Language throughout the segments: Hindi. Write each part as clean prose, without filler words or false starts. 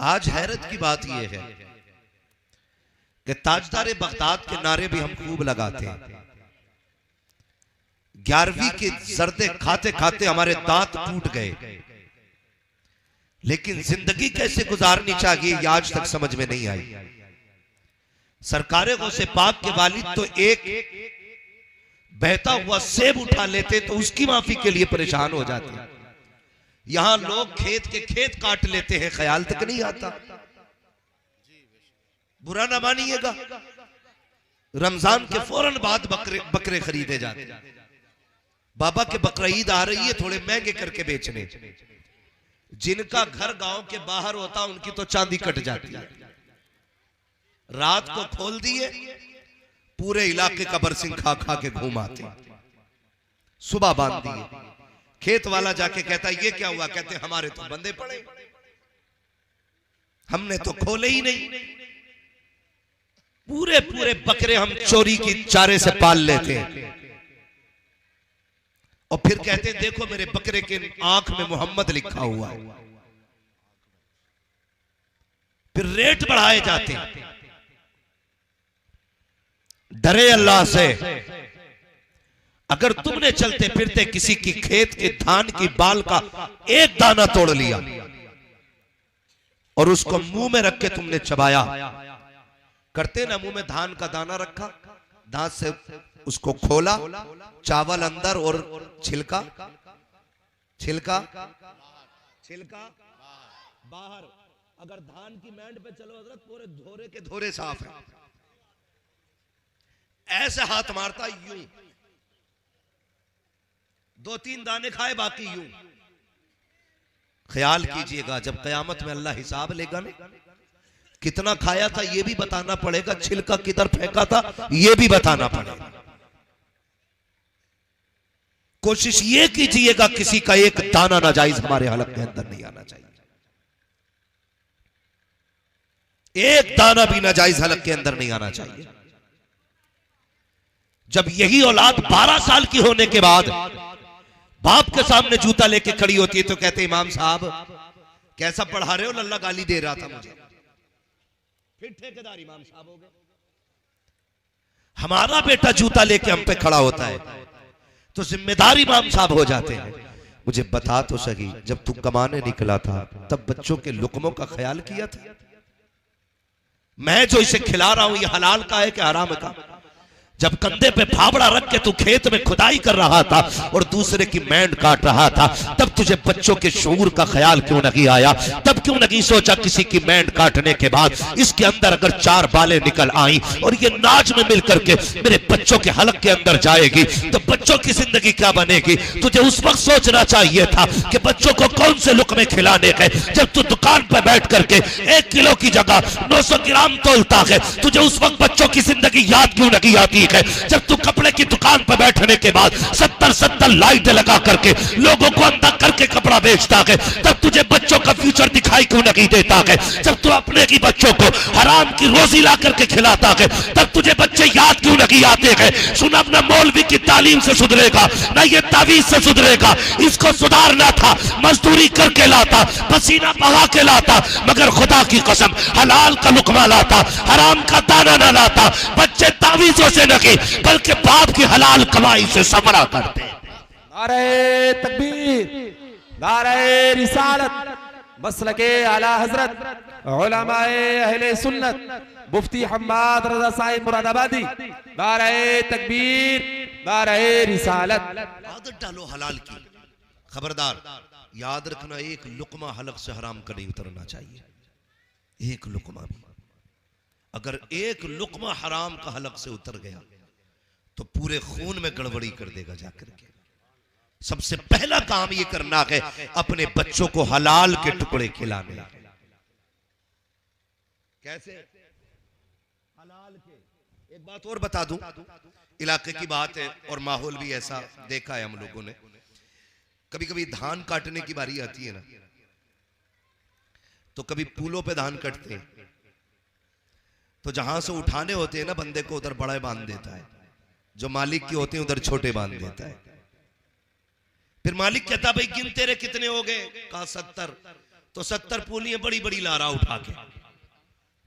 आज हैरत की बात यह है कि ताजदार बगदाद के नारे भी हम खूब लगाते हैं। 11वीं के जर्दे खाते खाते हमारे दांत टूट गए, लेकिन जिंदगी कैसे गुजारनी चाहिए ये आज तक समझ में नहीं आई। सरकारे गौसे पाक के वालिद तो एक बहता हुआ सेब उठा लेते तो उसकी माफी के लिए परेशान हो जाते। यहां लोग खेत के खेत काट लेते हैं, ख्याल तक नहीं आता। बुरा ना मानिएगा, रमजान के फौरन बाद बकरे खरीदे जाते। बाबा के बकरा ईद आ रही है, थोड़े महंगे करके बेचने। जिनका घर गांव के बाहर होता उनकी तो चांदी कट जाती है। रात को खोल दिए, पूरे इलाके का बरसिंग खा खा के घूमाते। सुबह बांध दिए, खेत वाला जाके कहता ये क्या हुआ? कहते हमारे तो बंदे पड़े, हमने तो खोले ही नहीं। पूरे पूरे बकरे हम चोरी की चारे से पाल लेते हैं और फिर कहते हैं देखो मेरे बकरे के आंख में मोहम्मद लिखा हुआ है। फिर रेट बढ़ाए जाते हैं। डरे अल्लाह से। अगर तुमने चलते फिरते किसी की खेत के धान की बाल का एक दाना तोड़ लिया और उसको मुंह में रख के तुमने चबाया, करते ना, मुंह में धान का दाना रखा, दांत से उसको खोला, चावल अंदर और छिलका छिलका छिलका बाहर। अगर धान की मैंड पे चलो हजरत, पूरे धोरे के धोरे साफ है। ऐसे हाथ मारता यूं, 2-3 दाने खाए, बाकी यूं। ख्याल कीजिएगा जब कयामत में अल्लाह हिसाब लेगा ना, कितना खाया था यह भी बताना पड़ेगा, छिलका किधर फेंका था यह भी बताना पड़ेगा। कोशिश ये कीजिएगा किसी का एक दाना नाजायज हमारे हलक के अंदर नहीं आना चाहिए। एक दाना भी नाजायज हलक के अंदर नहीं आना चाहिए। जब यही औलाद 12 साल की होने के बाद बाप के सामने जूता लेके खड़ी होती है तो कहते इमाम साहब कैसा पढ़ा रहे हो, लल्ला गाली दे रहा था मुझे। फिर ठेकेदार इमाम साहब हो गए। हमारा बेटा जूता लेके हम पे खड़ा होता है तो जिम्मेदार इमाम साहब हो जाते हैं। मुझे बता तो सही, जब तू कमाने निकला था तब बच्चों के लुकमों का ख्याल किया था? मैं जो इसे खिला रहा हूं ये हलाल का है कि हराम का? जब कंधे पे फावड़ा रख के तू खेत में खुदाई कर रहा था और दूसरे की मैंड काट रहा था, तब तुझे बच्चों के शऊर का ख्याल क्यों नहीं आया? तब क्यों नहीं सोचा किसी की मैंड काटने के बाद इसके अंदर अगर 4 बालें निकल आई और ये नाच में मिल करके मेरे बच्चों के हलक के अंदर जाएगी तो बच्चों की जिंदगी क्या बनेगी? तुझे उस वक्त सोचना चाहिए था कि बच्चों को कौन से लुकमे खिलाने के, जब तू दुकान पर बैठ करके 1 किलो की जगह 900 ग्राम तोलता है। तुझे उस वक्त बच्चों की जिंदगी याद क्यों नहीं आती है? जब तू कपड़े की दुकान पर बैठने के बाद 70 लाइटें लगा करके लोगों को अंधा करके कपड़ा बेचता है, तब तुझे बच्चों का फ्यूचर दिखाई क्यों नहीं देता है? जब तू अपने की बच्चों को हराम की रोजी ला करके खिलाता है, तब तुझे बच्चे याद क्यों नहीं आते हैं? सुन, अपना मौलवी की तालीम से सुधरेगा ना ये तावीज से सुधरेगा। इसको सुधारना था, मजदूरी करके लाता, पसीना बहा के लाता, मगर खुदा की कसम हलाल का लुकमा लाता, हराम का दाना ना लाता। बच्चे तावीजों से नहीं बल्कि बाप की हलाल कमाई से समरा करते। नारे तकबीर, नारे रिसालत, मसलके आला हजरत उलमाए अहले सुन्नत मुफ्ती हम्माद रजा साहिब मुरादाबादी। नारे तकबीर, नारे रिसालत। आदत डालो हलाल की। खबरदार याद रखना, एक लुकमा हलक से हराम का नहीं उतरना चाहिए। एक लुकमा भी, अगर एक लुकमा हराम का हलक से उतर गया तो पूरे खून में गड़बड़ी कर देगा जाकर के। सबसे पहला काम ये करना है अपने बच्चों को हलाल के टुकड़े खिलाने। कैसे? हलाल के। एक बात और बता दूं, इलाके की बात है और माहौल भी ऐसा देखा है हम लोगों ने। कभी कभी धान काटने की बारी आती है ना, तो कभी पुलों पे धान कटते हैं तो जहां से उठाने होते हैं ना बंदे को, उधर बड़े बांध देता है, जो मालिक के होते हैं उधर छोटे बांध देता है। फिर मालिक कहता भाई गिन तेरे कितने हो गए? कहा 70। तो 70 पूलियां बड़ी बड़ी लारा उठा के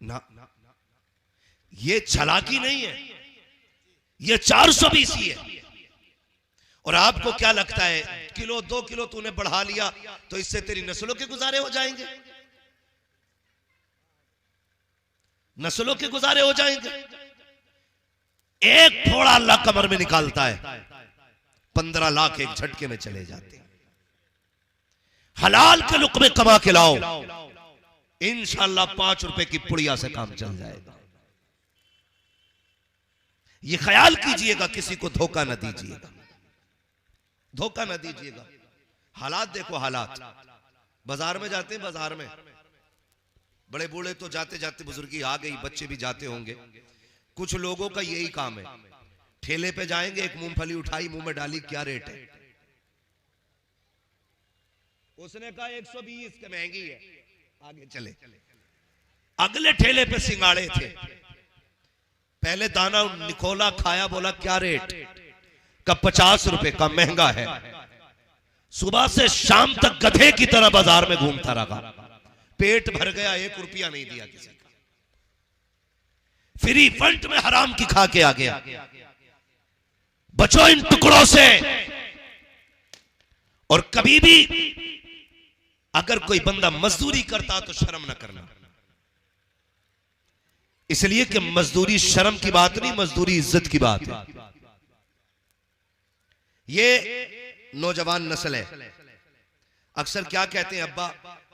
ना, ये चालाकी नहीं है, ये 420 ही है। और आपको क्या लगता है किलो 2 किलो तूने बढ़ा लिया तो इससे तेरी नस्लों के गुजारे हो जाएंगे? नस्लों के गुजारे हो जाएंगे? एक थोड़ा अल्लाह कमर में निकालता है, 15 लाख एक झटके में चले जाते हैं। हलाल के लुक़्मे कमा के लाओ, इंशाअल्लाह 5 रुपए की पुड़िया से काम चल जाएगा। ये ख्याल कीजिएगा, किसी को धोखा न दीजिएगा, धोखा न दीजिएगा। हालात देखो, हालात बाजार में जाते हैं, बाजार में बड़े बूढ़े तो जाते जाते, बुजुर्गी आ गई, बच्चे भी जाते होंगे। कुछ लोगों का यही काम है, ठेले पे जाएंगे, एक मूंगफली उठाई, मुंह में डाली, क्या रेट है? उसने कहा 120 के, महंगी है, आगे चले। अगले ठेले पे सिंगाड़े थे, पहले दाना निकोला, खाया, बोला क्या रेट? का 50 रुपए का, महंगा है। सुबह से शाम तक गधे की तरह बाजार में घूमता रहा, पेट भर गया, 1 रुपया नहीं दिया किसी का, फ्री फंड में हराम की खा के आ गया। बचो इन टुकड़ों से। और कभी भी अगर कोई बंदा मजदूरी करता तो शर्म ना करना, इसलिए कि मजदूरी शर्म की बात नहीं, मजदूरी इज्जत की बात है। ये नौजवान नस्ल है, अक्सर क्या कहते हैं, अब्बा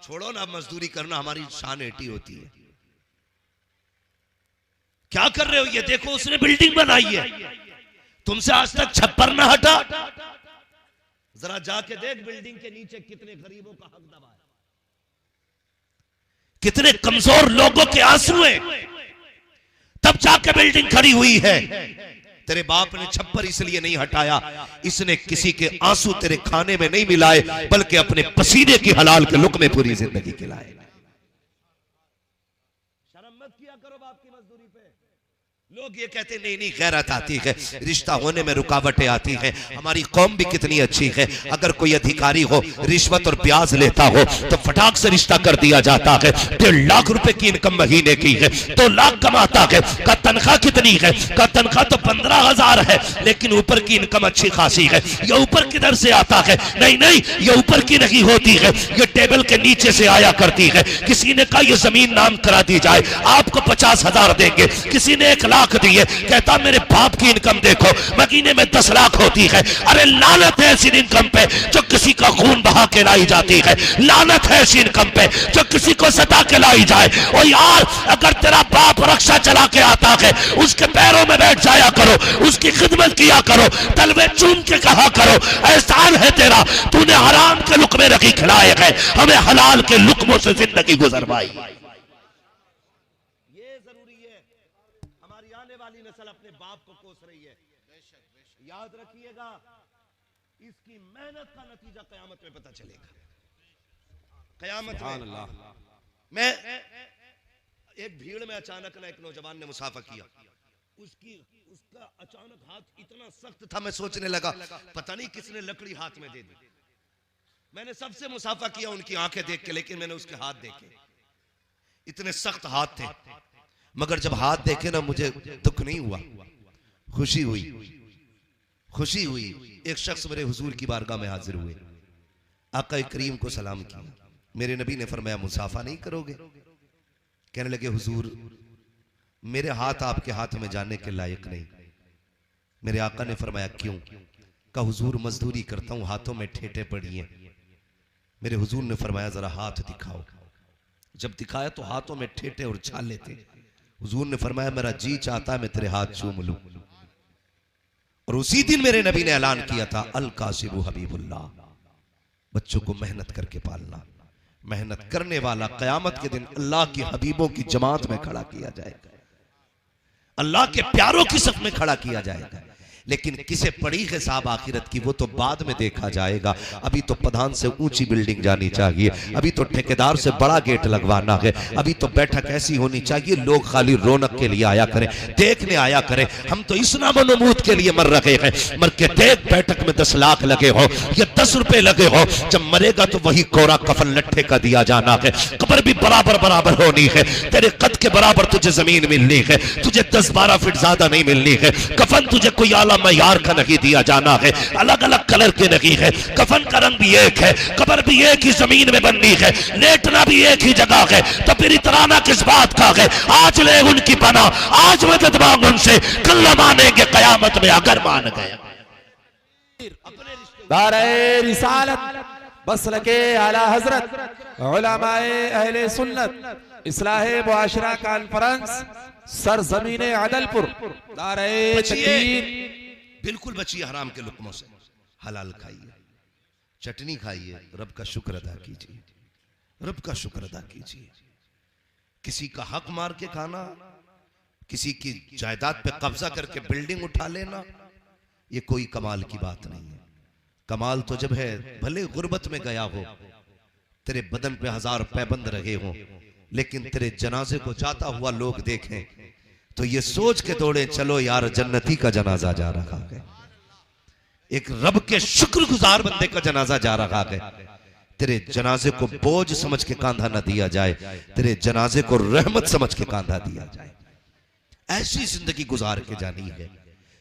छोड़ो ना, मजदूरी करना हमारी शान एटी होती है। क्या कर रहे हो? ये देखो उसने बिल्डिंग बनाई है, तुमसे आज तक छप्पर ना हटा। जरा जाके देख बिल्डिंग के नीचे कितने गरीबों का हक दबा है, कितने कमजोर लोगों के आंसू हैं, तब जाके बिल्डिंग खड़ी हुई है। तेरे बाप ने छप्पर इसलिए नहीं हटाया, इसने किसी के आंसू तेरे खाने में नहीं मिलाए, बल्कि अपने पसीने की हलाल के लुक़्मे पूरी जिंदगी खिलाए। शर्म मत किया करो बाप की मजदूरी पे। लोग ये कहते नहीं नहीं, गैरत आती है, रिश्ता होने में रुकावटें आती हैं। हमारी कौम भी कितनी अच्छी है, अगर कोई अधिकारी हो रिश्वत और ब्याज लेता हो तो फटाक से रिश्ता कर दिया जाता है। 1.5 लाख रुपए की इनकम महीने की है, 2 लाख कमाता है, का तनख्वाह कितनी है? का तनख्वाह तो 15,000 है, लेकिन ऊपर की इनकम अच्छी खासी है। ये ऊपर किधर से आता है? नहीं नहीं, ये ऊपर की नहीं होती है, ये टेबल के नीचे से आया करती है। किसी ने कहा ये जमीन नाम करा दी जाए, आपको 50,000 देंगे। किसी ने 1 लाख दिए, कहता मेरे बाप की इनकम देखो, महीने में 10 लाख होती है। अरे लानत है ऐसी इनकम पे जो किसी का खून बहा के लाई जाती है, लानत है ऐसी इनकम पे जो किसी को सता के लाई जाए। और यार, अगर तेरा बाप रक्षा चला के आता है, उसके पैरों में बैठ जाया करो, उसकी खिदमत किया करो, तलवे चूम के कहा करो एहसान है तेरा, तूने हराम के लुक़्मे रखी खिलाए गए, हमें हलाल के लुक़्मों से जिंदगी गुजरवाई। वाली नस्ल अपने बाप को कोस रही है। याद रखिएगा, इसकी मेहनत का नतीजा कयामत में पता चलेगा। कयामत में मैं एक भीड़ में अचानक ना एक नौजवान ने मुसाफा किया, उसका अचानक हाथ इतना सख्त था, मैं सोचने लगा पता नहीं किसने लकड़ी हाथ में दे दी। मैंने सबसे मुसाफा किया उनकी आंखें देख के, लेकिन मैंने उसके हाथ देखे, इतने सख्त हाथ थे। मगर जब हाथ देखे ना, मुझे दुख नहीं हुआ, खुशी हुई, खुशी हुई। एक शख्स मेरे हुजूर की बारगाह में हाजिर हुए, आका करीम को सलाम किया। मेरे नबी ने फरमाया मुसाफा नहीं करोगे? कहने लगे हुजूर मेरे हाथ आपके हाथ में जाने के लायक नहीं। मेरे आका ने फरमाया क्यों? कहा हुजूर मजदूरी करता हूं, हाथों में ठेठे पड़ी हैं। मेरे हुजूर ने फरमाया जरा हाथ दिखाओ। जब दिखाया तो हाथों में ठेठे और छाले थे। हुजूर ने फरमाया मेरा जी चाहता है मैं तेरे हाथ चूम लूं। और उसी दिन मेरे नबी ने ऐलान किया था अल कासिबु हबीबुल्लाह, बच्चों को मेहनत करके पालना। मेहनत करने वाला कयामत के दिन अल्लाह की हबीबों की जमात में खड़ा किया जाएगा, अल्लाह के प्यारों की सफ में खड़ा किया जाएगा। लेकिन किसे पड़ी है साहब आखिरत की, वो तो बाद में देखा जाएगा। अभी तो प्रधान से ऊंची बिल्डिंग जानी चाहिए, अभी तो ठेकेदार से बड़ा गेट लगवाना है, अभी तो बैठक ऐसी होनी चाहिए लोग खाली रौनक के लिए आया करें, देखने आया करें। हम तो इस नामनमूद के लिए मर रहे हैं, मर के देख बैठक में 10 लाख लगे हो या 10 रुपए लगे हो, जब मरेगा तो वही कोरा कफन लट्ठे का दिया जाना है। कब्र भी बराबर बराबर होनी है, तेरे कद के बराबर तुझे जमीन मिलनी है, तुझे 10-12 फीट ज्यादा नहीं मिलनी है। कफन तुझे कोई आला मयार का नहीं दिया जाना है, अलग अलग कलर के नहीं है। कफन का रंग भी एक है, कब्र भी एक ही जमीन में बननी है, लेटना भी एक ही जगह है। तो फिर इतराना किस बात का है? आज ले उनकी पना, आज मदद मांग उनसे, कल मानेंगे कयामत में अगर मान गए। दारे रिसालत मसलके आला हजरत उलमाए अहले सुन्नत इस्लाहे मुआशरा कॉन्फ्रेंस सरजमीन अदलपुर दारे तकबीर। बिल्कुल बचिए हराम के लुकमों से, हलाल खाइए, चटनी खाइए, रब का शुक्र अदा कीजिए, रब का शुक्र अदा कीजिए। किसी का हक मार के खाना, किसी की जायदाद पे कब्जा करके बिल्डिंग उठा लेना, ये कोई कमाल की बात नहीं है। कमाल तो जब है भले गुर्बत में गया हो, तेरे बदन पे 1000 पैबंद रहे हो, लेकिन तेरे जनाजे को जाता हुआ लोग देखें तो ये सोच के दौड़े चलो यार जन्नती का जनाजा जा रहा है, एक रब के शुक्रगुजार बंदे का जनाजा जा रहा है। तेरे जनाजे को बोझ समझ के कांधा न दिया जाए, तेरे जनाजे को रहमत समझ के कांधा दिया जाए। ऐसी जिंदगी गुजार के जानी है।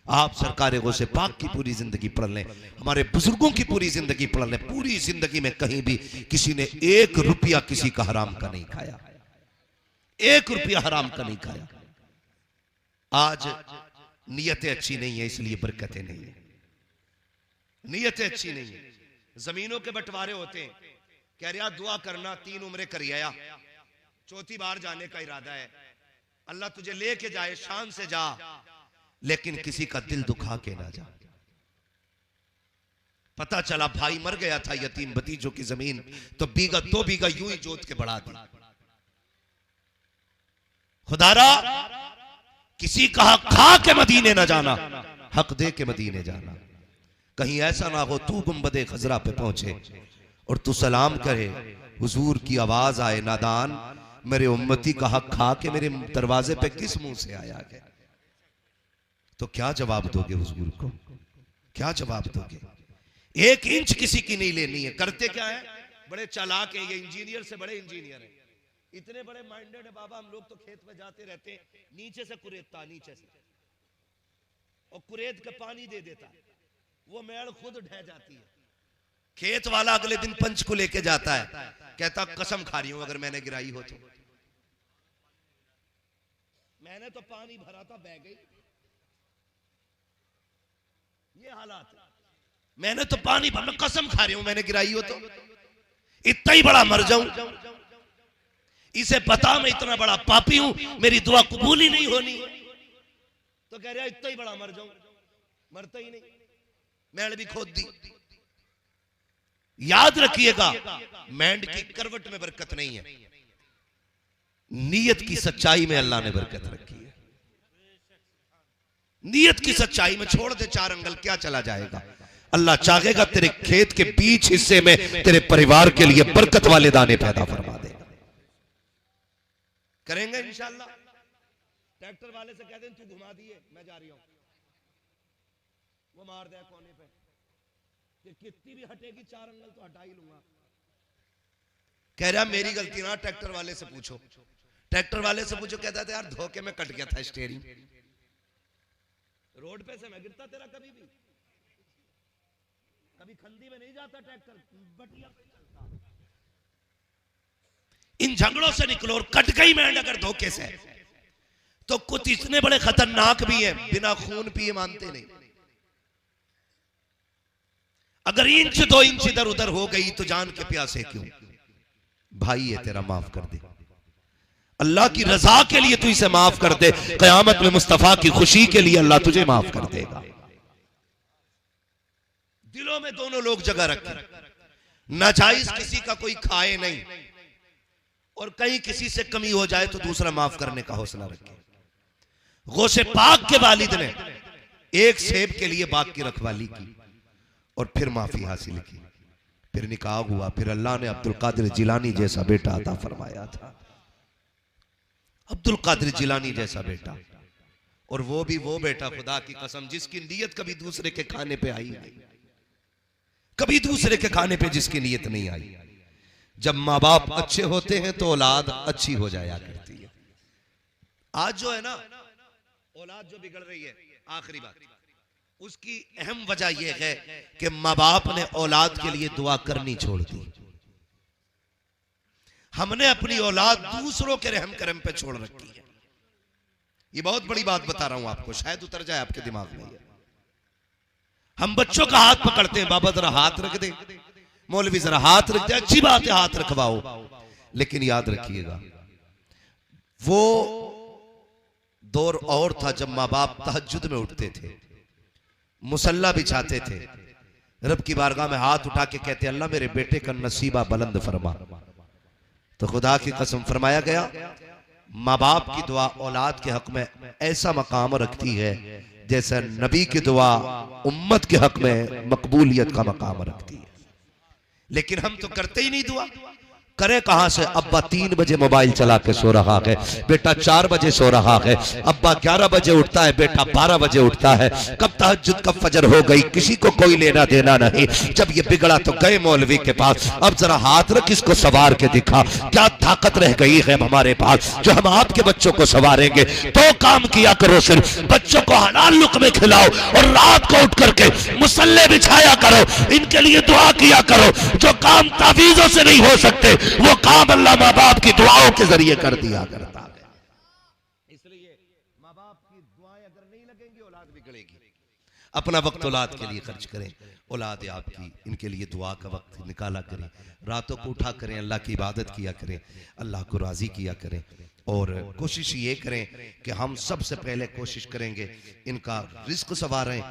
आप सरकार गौसे पाक की पूरी जिंदगी पढ़ लें, हमारे बुजुर्गों की पूरी जिंदगी पढ़ लें, पूरी जिंदगी में कहीं भी किसी ने 1 रुपया किसी का हराम का नहीं खाया, 1 रुपया हराम का नहीं खाया। आज नीयतें अच्छी नहीं है इसलिए बरकतें नहीं है, नीयतें अच्छी नहीं है। जमीनों के बंटवारे होते हैं, कह रहा दुआ करना 3 उम्रें कर आया, 4थी बार जाने का इरादा है, अल्लाह तुझे लेके जाए, शान से जा, लेकिन किसी का दिल दुखा के ना जा। पता चला भाई मर गया था, यतीम भतीजों की जमीन तो बीघा 2 बीघा यूं ही जोत के बढ़ा दी। खुदारा किसी का हक खा के मदीने ना जाना, हक दे के मदीने जाना। कहीं ऐसा ना हो तू गुंबदे खजरा पे पहुंचे और तू सलाम करे, हुजूर की आवाज आए नादान मेरे उम्मती का हक खा के मेरे दरवाजे पे किस मुंह से आया है? तो क्या जवाब दोगे हुजूर को? क्या जवाब दोगे? 1 इंच किसी की नहीं लेनी है। करते क्या है? बड़े चालाक है, ये इंजीनियर से बड़े इंजीनियर है, इतने बड़े माइंडेड है बाबा। हम लोग तो खेत में जाते रहते हैं, नीचे से कुरेदता, नीचे से, और कुरेद के पानी दे देता, वो मेड़ खुद ढह जाती है। खेत वाला अगले दिन पंच को लेके जाता है, कहता कसम खा रही हूं अगर मैंने गिराई हो तो, मैंने तो पानी भरा था बह गई, ये हालात है। मैंने तो पानी भरा, कसम खा रही हूं मैंने गिराई हो तो, इतना ही बड़ा मर जाऊं, इसे पता मैं इतना बड़ा पापी हूं, मेरी दुआ कबूल ही नहीं होनी, तो कह रहा इतना ही बड़ा मर जाऊं, मरता ही नहीं, मैंड भी खोद दी। याद रखिएगा मैंड की करवट में बरकत नहीं है, नीयत की सच्चाई में अल्लाह ने बरकत रखी है। नीयत की सच्चाई में छोड़ दे 4 अंगल, क्या चला जाएगा? अल्लाह चाहेगा तेरे खेत के बीच हिस्से में तेरे परिवार के लिए बरकत वाले दाने पैदा फरमा देगा। करेंगे इंशाअल्लाह। ट्रैक्टर वाले से कह दें तू घुमा दिए, मैं जा रही हूं, वो मार दे कोने पे, कि कितनी भी हटेगी 4 अंगल तो हटा ही लूंगा। कह रहा मेरी गलती ना, ट्रैक्टर वाले से पूछो, ट्रैक्टर वाले से पूछो, कहता था यार धोखे में कट गया था स्टीयरिंग, रोड पे से मैं गिरता तेरा कभी भी, कभी खंदी में नहीं जाता ट्रैक्टर, बटिया पे चलता। इन झगड़ों से निकलो, और कट गई मैंड अगर धोखे से, तो कुछ इतने बड़े खतरनाक भी हैं बिना खून पिए मानते नहीं। अगर 1-2 इंच इधर उधर हो गई तो जान के प्यासे क्यों? भाई है तेरा, माफ कर दे, अल्लाह की रजा के लिए तू इसे माफ कर दे, कयामत में मुस्तफा की खुशी के लिए अल्लाह तुझे माफ कर देगा। दिलों में दोनों लोग जगह रखें, नाजायज किसी का कोई खाए नहीं, और कहीं किसी से कमी हो जाए तो दूसरा माफ करने का हौसला रखे। गौसे पाक के वालिद ने एक सेब के लिए बाग की रखवाली की और फिर माफी हासिल की, फिर निकाह हुआ, फिर अल्लाह ने अब्दुल कादिर जिलानी जैसा बेटा अता फरमाया था। अब्दुल कादिर जिलानी जैसा बेटा, और वो भी वो बेटा खुदा की कसम जिसकी नीयत कभी दूसरे के खाने पे आई नहीं, कभी दूसरे के खाने पे जिसकी नीयत नहीं आई। जब माँ बाप अच्छे होते हैं तो औलाद अच्छी हो जाया करती है। आज जो है ना औलाद जो बिगड़ रही है, आखिरी बात, उसकी अहम वजह यह है कि माँ बाप ने औलाद के लिए दुआ करनी छोड़ दी। हमने अपनी औलाद दूसरों के रहम करम पे छोड़ रखी है। ये बहुत बड़ी बात बता रहा हूं आपको, शायद उतर जाए आपके दिमाग में। हम बच्चों का हाथ पकड़ते हैं, बाबा जरा हाथ रख दे, मौलवी जरा हाथ रख दे, अच्छी बात है हाथ रखवाओ, लेकिन याद रखिएगा वो दौर और था जब माँ बाप तहज्जुद में उठते थे, मुसल्ला बिछाते थे, रब की बारगाह में हाथ उठा के कहते अल्लाह मेरे बेटे का नसीबा बुलंद फरमा। तो खुदा की कसम फरमाया गया माँ बाप की दुआ औलाद के हक में ऐसा मकाम रखती है जैसे नबी की दुआ उम्मत के हक में मकबूलियत का मकाम रखती है। लेकिन हम तो करते ही नहीं दुआ। करे कहां से? अब्बा 3 बजे मोबाइल चला के सो रहा है, बेटा 4 बजे सो रहा है, अब्बा 11 बजे उठता है, बेटा 12 बजे उठता है, कब तहज्जुद कब फजर हो गई, किसी को कोई लेना देना नहीं। जब ये बिगड़ा तो गए मौलवी के पास, अब जरा हाथ रख इसको सवार के दिखा, क्या ताकत रह गई है हमारे पास जो हम आपके बच्चों को सवारेंगे। तो काम किया करो, सिर्फ बच्चों को हलाल लुक़्मे खिलाओ और रात को उठ करके मुसल्ले बिछाया करो, इनके लिए दुआ किया करो। जो काम तावीज़ों से नहीं हो सकते वो काम अल्लाह माँ बाप की दुआओं के जरिए कर दिया करता है। इसलिए माँ बाप की दुआएं अगर नहीं लगेंगी औलाद बिगड़ेगी। अपना वक्त औलाद के लिए खर्च करें, औलाद आपकी, इनके लिए दुआ का वक्त निकाला करें, रातों को उठा करें, अल्लाह की इबादत किया करें, अल्लाह को राजी किया करें। और कोशिश ये करें कि हम सबसे पहले कोशिश करेंगे इनका रिस्क संवारें,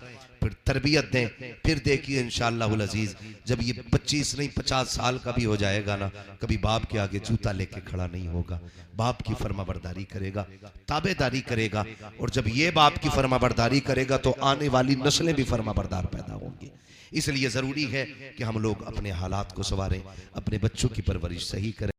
फिर तरबियत दें, फिर देखिए इंशाअल्लाहुल अजीज जब ये 25 नहीं 50 साल का भी हो जाएगा ना, कभी बाप के आगे जूता लेके खड़ा नहीं होगा, बाप की फरमाबरदारी करेगा, ताबेदारी करेगा। और जब ये बाप की फरमाबरदारी करेगा तो आने वाली नस्लें भी फरमाबरदार पैदा होंगी। इसलिए ज़रूरी है कि हम लोग अपने हालात को संवारें, अपने बच्चों की परवरिश सही करें।